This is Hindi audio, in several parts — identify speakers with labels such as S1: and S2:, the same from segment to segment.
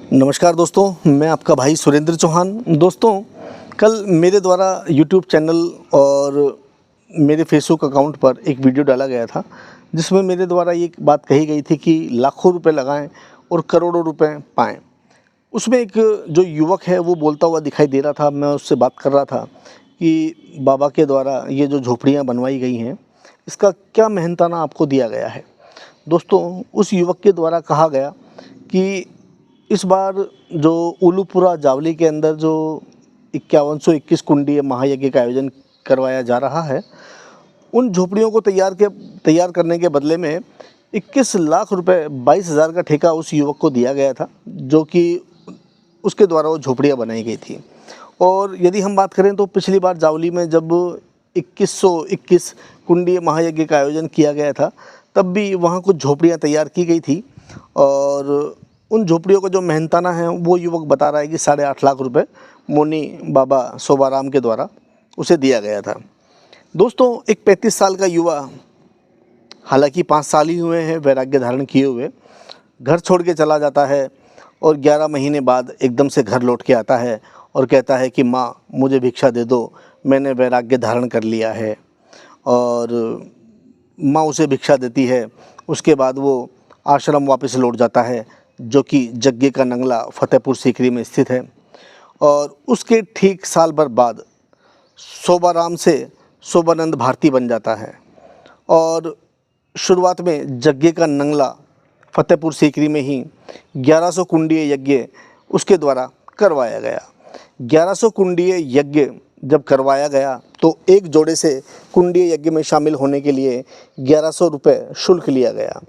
S1: नमस्कार दोस्तों, मैं आपका भाई सुरेंद्र चौहान। दोस्तों, कल मेरे द्वारा यूट्यूब चैनल और मेरे फेसबुक अकाउंट पर एक वीडियो डाला गया था, जिसमें मेरे द्वारा ये बात कही गई थी कि लाखों रुपए लगाएं और करोड़ों रुपए पाएं। उसमें एक जो युवक है वो बोलता हुआ दिखाई दे रहा था। मैं उससे बात कर रहा था कि बाबा के द्वारा ये जो झोपड़ियाँ बनवाई गई हैं, इसका क्या मेहनताना आपको दिया गया है। दोस्तों, उस युवक के द्वारा कहा गया कि इस बार जो उलूपुरा जावली के अंदर जो 5121 कुंडीय महायज्ञ का आयोजन करवाया जा रहा है, उन झोपड़ियों को तैयार करने के बदले में 21 लाख रुपए 22,000 का ठेका उस युवक को दिया गया था, जो कि उसके द्वारा वो झोपड़ियाँ बनाई गई थी। और यदि हम बात करें तो पिछली बार जावली में जब 2121 कुंडीय महायज्ञ का आयोजन किया गया था, तब भी वहाँ कुछ झोपड़ियाँ तैयार की गई थी और उन झोपड़ियों का जो मेहनताना है वो युवक बता रहा है कि 8.5 लाख रुपए मोनी बाबा सोबाराम के द्वारा उसे दिया गया था। दोस्तों, एक 35 साल का युवा, हालांकि 5 साल ही हुए हैं वैराग्य धारण किए हुए, घर छोड़ के चला जाता है और 11 महीने बाद एकदम से घर लौट के आता है और कहता है कि माँ, मुझे भिक्षा दे दो, मैंने वैराग्य धारण कर लिया है। और माँ उसे भिक्षा देती है। उसके बाद वो आश्रम वापस लौट जाता है, जो कि जग्गे का नंगला फतेहपुर सीकरी में स्थित है। और उसके ठीक साल भर बाद सोबाराम से सोबानंद भारती बन जाता है। और शुरुआत में जग्गे का नंगला फतेहपुर सीकरी में ही 1100 कुंडीय यज्ञ उसके द्वारा करवाया गया। 1100 कुंडीय यज्ञ जब करवाया गया तो एक जोड़े से कुंडीय यज्ञ में शामिल होने के लिए 1100 रुपये शुल्क लिया गया।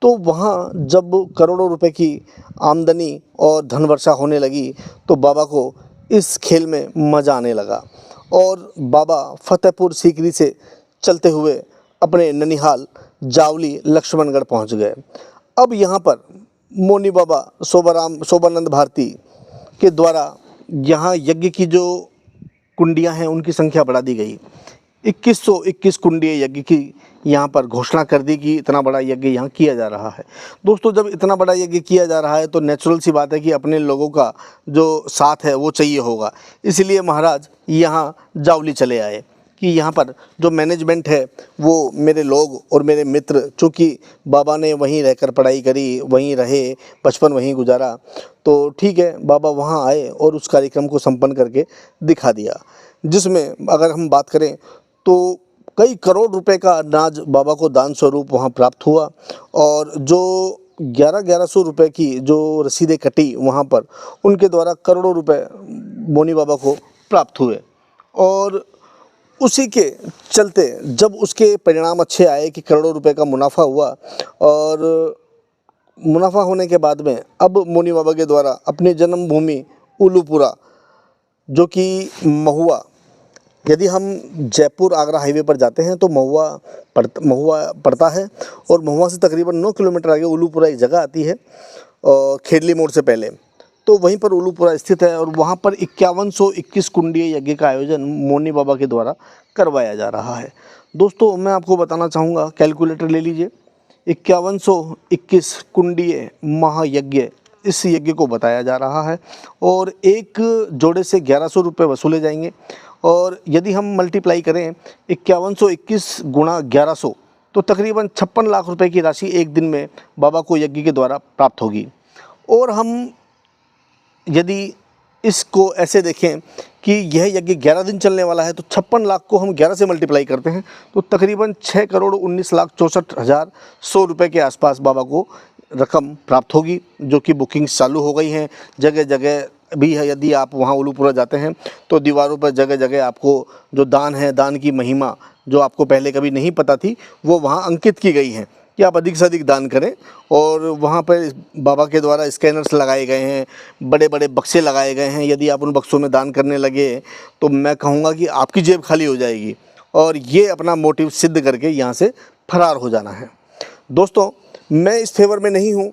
S1: तो वहाँ जब करोड़ों रुपए की आमदनी और धन वर्षा होने लगी तो बाबा को इस खेल में मज़ा आने लगा और बाबा फतेहपुर सीकरी से चलते हुए अपने ननिहाल जावली लक्ष्मणगढ़ पहुँच गए। अब यहाँ पर मोनी बाबा सोबानंद भारती के द्वारा यहाँ यज्ञ की जो कुंडियाँ हैं उनकी संख्या बढ़ा दी गई। 2121 कुंडीय यज्ञ की यहाँ पर घोषणा कर दी कि इतना बड़ा यज्ञ यहाँ किया जा रहा है। दोस्तों, जब इतना बड़ा यज्ञ किया जा रहा है तो नेचुरल सी बात है कि अपने लोगों का जो साथ है वो चाहिए होगा। इसलिए महाराज यहाँ जावली चले आए कि यहाँ पर जो मैनेजमेंट है वो मेरे लोग और मेरे मित्र, चूँकि बाबा ने वहीं रहकर पढ़ाई करी, वहीं रहे, बचपन वहीं गुजारा, तो ठीक है, बाबा वहाँ आए और उस कार्यक्रम को संपन्न करके दिखा दिया, जिसमें अगर हम बात करें तो कई करोड़ रुपए का अनाज बाबा को दान स्वरूप वहाँ प्राप्त हुआ। और जो 1100 रुपये की जो रसीदें कटी वहाँ पर, उनके द्वारा करोड़ों रुपए मोनी बाबा को प्राप्त हुए। और उसी के चलते जब उसके परिणाम अच्छे आए कि करोड़ों रुपए का मुनाफा हुआ, और मुनाफा होने के बाद में अब मोनी बाबा के द्वारा अपनी जन्मभूमि उलूपुरा, जो कि महुआ, यदि हम जयपुर आगरा हाईवे पर जाते हैं तो महुआ पड़ता है और महुआ से तकरीबन 9 किलोमीटर आगे उलूपुरा एक जगह आती है और खेडली मोड़ से पहले, तो वहीं पर उलूपुरा स्थित है। और वहाँ पर 5121 कुंडीय यज्ञ का आयोजन मोनी बाबा के द्वारा करवाया जा रहा है। दोस्तों, मैं आपको बताना चाहूँगा, कैलकुलेटर ले लीजिए, 5121 कुंडीय महायज्ञ इस यज्ञ को बताया जा रहा है और एक जोड़े से 1100 रुपये वसूले जाएंगे। और यदि हम मल्टीप्लाई करें 5121 गुणा 1100 तो तकरीबन 56 लाख रुपए की राशि एक दिन में बाबा को यज्ञ के द्वारा प्राप्त होगी। और हम यदि इसको ऐसे देखें कि यह यज्ञ 11 दिन चलने वाला है, तो 56 लाख को हम 11 से मल्टीप्लाई करते हैं तो तकरीबन 6,19,64,100 रुपये के आसपास बाबा को रकम प्राप्त होगी, जो कि बुकिंग्स चालू हो गई हैं। जगह जगह भी है, यदि आप वहाँ उलूपुरा जाते हैं तो दीवारों पर जगह जगह आपको जो दान है, दान की महिमा जो आपको पहले कभी नहीं पता थी, वो वहाँ अंकित की गई हैं कि आप अधिक से अधिक दान करें। और वहाँ पर बाबा के द्वारा स्कैनर्स लगाए गए हैं, बड़े बड़े बक्से लगाए गए हैं। यदि आप उन बक्सों में दान करने लगे तो मैं कहूँगा कि आपकी जेब खाली हो जाएगी और ये अपना मोटिव सिद्ध करके यहाँ से फरार हो जाना है। दोस्तों, मैं इस फेवर में नहीं हूँ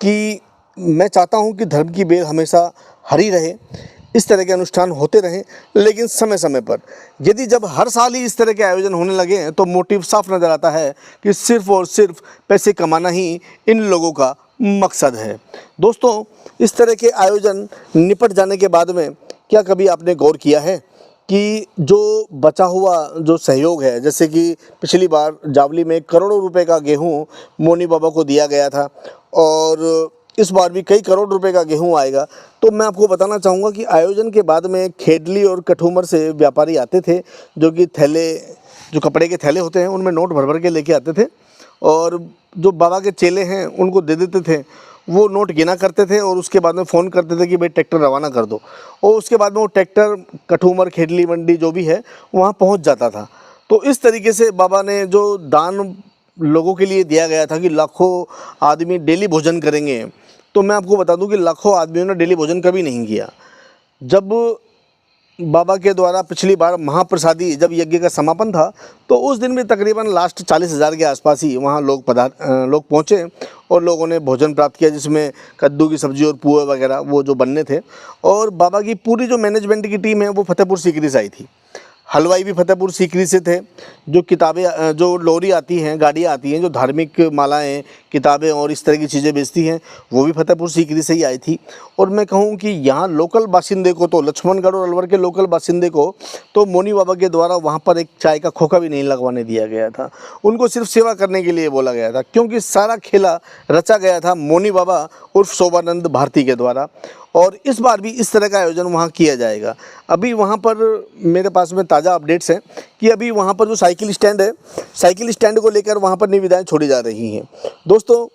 S1: कि मैं चाहता हूँ कि धर्म की बेल हमेशा हरी रहे, इस तरह के अनुष्ठान होते रहें, लेकिन समय समय पर। यदि जब हर साल ही इस तरह के आयोजन होने लगे हैं तो मोटिव साफ नज़र आता है कि सिर्फ और सिर्फ पैसे कमाना ही इन लोगों का मकसद है। दोस्तों, इस तरह के आयोजन निपट जाने के बाद में क्या कभी आपने गौर किया है कि जो बचा हुआ जो सहयोग है, जैसे कि पिछली बार जावली में करोड़ों रुपए का गेहूं मोनी बाबा को दिया गया था और इस बार भी कई करोड़ रुपए का गेहूं आएगा। तो मैं आपको बताना चाहूँगा कि आयोजन के बाद में खेडली और कठूमर से व्यापारी आते थे, जो कि थैले, जो कपड़े के थैले होते हैं उनमें नोट भर भर के लेके आते थे और जो बाबा के चेले हैं उनको दे देते थे। वो नोट गिना करते थे और उसके बाद में फ़ोन करते थे कि भाई ट्रैक्टर रवाना कर दो, और उसके बाद में वो ट्रैक्टर कठूमर, खेडली मंडी जो भी है वहाँ पहुँच जाता था। तो इस तरीके से बाबा ने जो दान लोगों के लिए दिया गया था कि लाखों आदमी डेली भोजन करेंगे, तो मैं आपको बता दूं कि लाखों आदमियों ने डेली भोजन कभी नहीं किया। जब बाबा के द्वारा पिछली बार महाप्रसादी जब यज्ञ का समापन था, तो उस दिन भी तकरीबन लास्ट 40,000 के आसपास ही वहाँ लोग पहुँचे और लोगों ने भोजन प्राप्त किया, जिसमें कद्दू की सब्ज़ी और पुए वगैरह वो जो बनने थे। और बाबा की पूरी जो मैनेजमेंट की टीम है वो फतेहपुर सीकरी से आई थी। हलवाई भी फतेहपुर सीकरी से थे। जो किताबें, जो लॉरी आती हैं, गाड़ियाँ आती हैं, जो धार्मिक मालाएँ, किताबें और इस तरह की चीज़ें बेचती हैं, वो भी फतेहपुर सीकरी से ही आई थी। और मैं कहूँ कि यहाँ लोकल बाशिंदे को, तो लक्ष्मणगढ़ और अलवर के लोकल बाशिंदे को तो मोनी बाबा के द्वारा वहाँ पर एक चाय का खोखा भी नहीं लगवाने दिया गया था। उनको सिर्फ सेवा करने के लिए बोला गया था, क्योंकि सारा खेला रचा गया था मोनी बाबा उर्फ शोभानंद भारती के द्वारा। और इस बार भी इस तरह का आयोजन वहाँ किया जाएगा। अभी वहाँ पर मेरे पास में ताज़ा अपडेट्स हैं कि अभी वहाँ पर जो साइकिल स्टैंड है, साइकिल स्टैंड को लेकर वहाँ पर निविदाएं छोड़ी जा रही हैं। दोस्तों,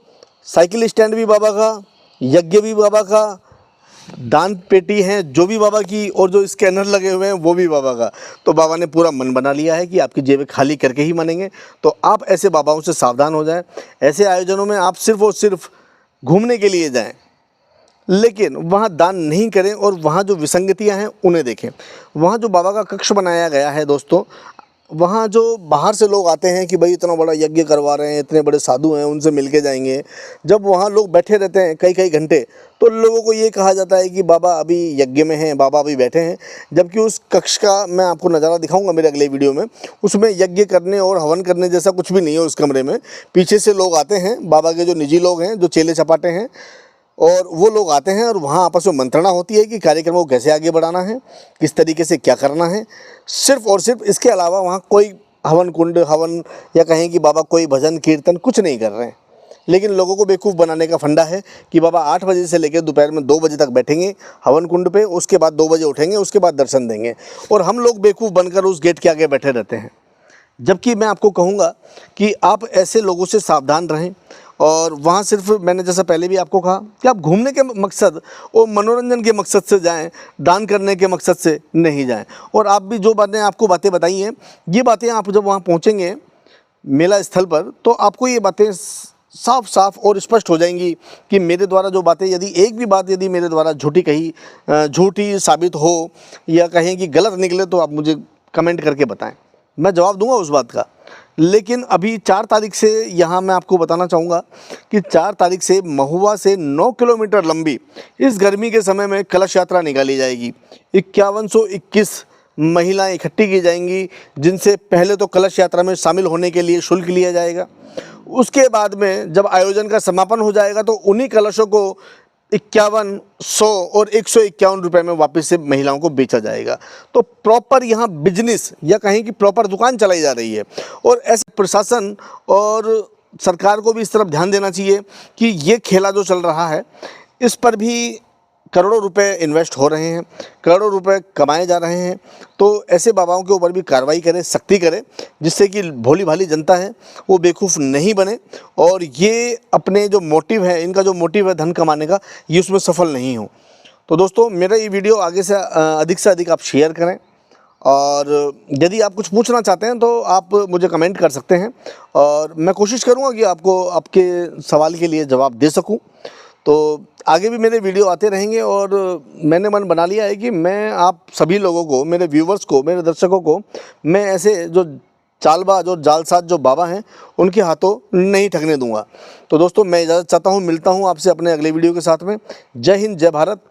S1: साइकिल स्टैंड भी बाबा का, यज्ञ भी बाबा का, दान पेटी हैं जो भी बाबा की, और जो स्कैनर लगे हुए हैं वो भी बाबा का। तो बाबा ने पूरा मन बना लिया है कि आपकी जेबें खाली करके ही मानेंगे। तो आप ऐसे बाबाओं से सावधान हो जाएं। ऐसे आयोजनों में आप सिर्फ और सिर्फ घूमने के लिए जाएं, लेकिन वहाँ दान नहीं करें और वहाँ जो विसंगतियाँ हैं उन्हें देखें। वहाँ जो बाबा का कक्ष बनाया गया है दोस्तों, वहाँ जो बाहर से लोग आते हैं कि भाई इतना बड़ा यज्ञ करवा रहे हैं, इतने बड़े साधु हैं, उनसे मिल के जाएंगे। जब वहाँ लोग बैठे रहते हैं कई कई घंटे, तो लोगों को ये कहा जाता है कि बाबा अभी यज्ञ में हैं, बाबा अभी बैठे हैं। जबकि उस कक्ष का मैं आपको नज़ारा दिखाऊंगा मेरे अगले वीडियो में। उसमें यज्ञ करने और हवन करने जैसा कुछ भी नहीं है उस कमरे में। पीछे से लोग आते हैं, बाबा के जो निजी लोग हैं, जो चेले चपाटे हैं, और वो लोग आते हैं और वहाँ आपस में मंत्रणा होती है कि कार्यक्रम को कैसे आगे बढ़ाना है, किस तरीके से क्या करना है। सिर्फ और सिर्फ इसके अलावा वहाँ कोई हवन कुंड, हवन या कहें कि बाबा कोई भजन कीर्तन कुछ नहीं कर रहे हैं। लेकिन लोगों को बेवकूफ़ बनाने का फंडा है कि बाबा 8 बजे से लेकर दोपहर में 2 बजे तक बैठेंगे हवन कुंड पे, उसके बाद 2 बजे उठेंगे, उसके बाद दर्शन देंगे, और हम लोग बेवकूफ़ बनकर उस गेट के आगे बैठे रहते हैं। जबकि मैं आपको कहूँगा कि आप ऐसे लोगों से सावधान रहें। और वहाँ सिर्फ मैंने जैसा पहले भी आपको कहा कि आप घूमने के मकसद और मनोरंजन के मकसद से जाएं, दान करने के मकसद से नहीं जाएं। और आप भी जो बातें बताई हैं, ये बातें आप जब वहाँ पहुँचेंगे मेला स्थल पर, तो आपको ये बातें साफ साफ और स्पष्ट हो जाएंगी कि मेरे द्वारा जो बातें, यदि एक भी बात यदि मेरे द्वारा झूठी साबित हो या कहें कि गलत निकले, तो आप मुझे कमेंट करके बताएं, मैं जवाब दूंगा उस बात का। लेकिन अभी 4 तारीख से यहाँ मैं आपको बताना चाहूँगा कि 4 तारीख से महुआ से 9 किलोमीटर लंबी इस गर्मी के समय में कलश यात्रा निकाली जाएगी। 5121 महिलाएं इकट्ठी की जाएंगी, जिनसे पहले तो कलश यात्रा में शामिल होने के लिए शुल्क लिया जाएगा। उसके बाद में जब आयोजन का समापन हो जाएगा, तो उन्हीं कलशों को 51, 100 और 151 रुपये में वापस से महिलाओं को बेचा जाएगा। तो प्रॉपर यहाँ बिजनेस या कहीं की प्रॉपर दुकान चलाई जा रही है। और ऐसे प्रशासन और सरकार को भी इस तरफ ध्यान देना चाहिए कि ये खेला जो चल रहा है, इस पर भी करोड़ों रुपए इन्वेस्ट हो रहे हैं, करोड़ों रुपए कमाए जा रहे हैं। तो ऐसे बाबाओं के ऊपर भी कार्रवाई करें, सख्ती करें, जिससे कि भोली भाली जनता है वो बेवकूफ़ नहीं बने और ये अपने जो मोटिव है, इनका जो मोटिव है धन कमाने का, ये उसमें सफल नहीं हो। तो दोस्तों, मेरा ये वीडियो आगे से अधिक आप शेयर करें, और यदि आप कुछ पूछना चाहते हैं तो आप मुझे कमेंट कर सकते हैं, और मैं कोशिश करूँगा कि आपको आपके सवाल के लिए जवाब दे सकूँ। तो आगे भी मेरे वीडियो आते रहेंगे, और मैंने मन बना लिया है कि मैं आप सभी लोगों को, मेरे व्यूवर्स को, मेरे दर्शकों को, मैं ऐसे जो चालबाज और जालसाज जो बाबा हैं उनके हाथों नहीं ठगने दूंगा। तो दोस्तों, मैं इजाज़त चाहता हूँ, मिलता हूँ आपसे अपने अगले वीडियो के साथ में। जय हिंद, जय भारत।